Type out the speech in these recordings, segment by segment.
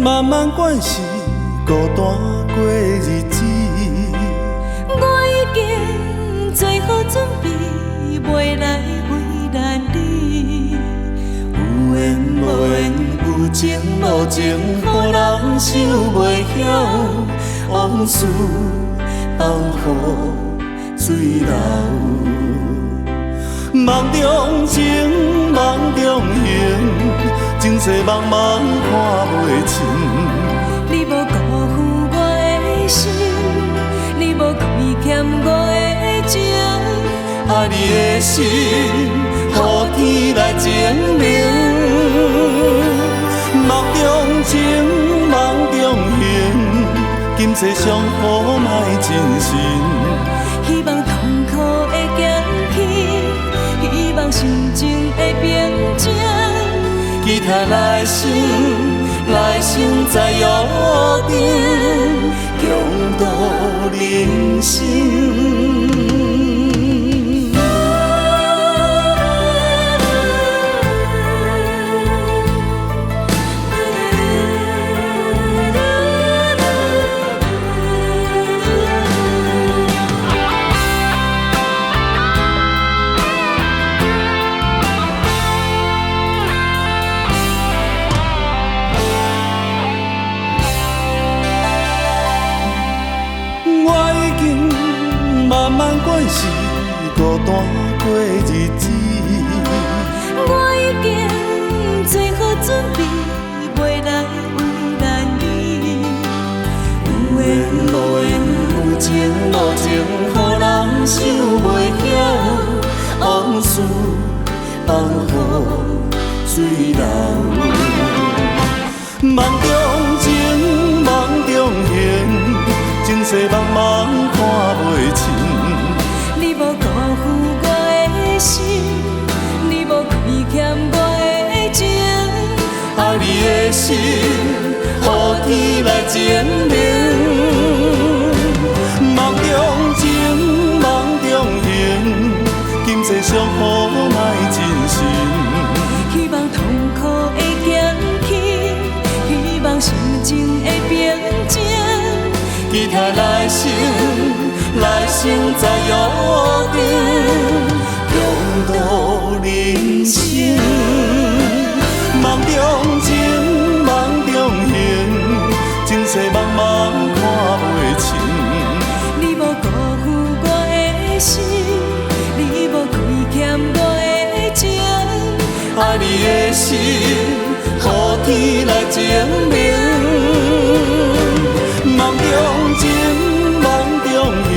慢慢惯是孤单过日子。我已经做好准备，袂来为难你。有缘无缘，有情无情，予人想袂晓。往事放予水流。梦中情，梦中形，前世茫茫看袂清。你无辜负我的心，你无亏欠我的情。爱你的心，予天来证明。梦中情，梦中形，今世相互莫真心。希望痛苦会减轻，希望心情会平静。期待来生，来生再约定，共度人生。慢慢惯是孤单过日子。我已经做好准备，袂来为难你。有缘无缘，有情无情，予人想袂晓。往事放予水流。梦中情，梦中形，前世茫茫看袂清。你无辜负我的心，你无亏欠我的情。爱你的心，予天来证明。梦中情，梦中形，今世相互莫真心。希望痛苦会减轻，希望心情会平静。期待来生，来生再约定，共度人生。梦中情，梦中形，前世茫茫看袂清。你无辜负我的心，你无亏欠我的情。爱你的心，予天来证明。梦中情，梦中形，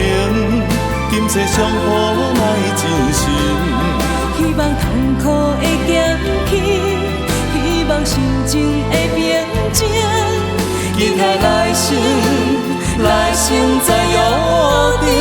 今世相互莫真心。希望痛苦会减轻，希望心情会平静。期待来生，来生再约定。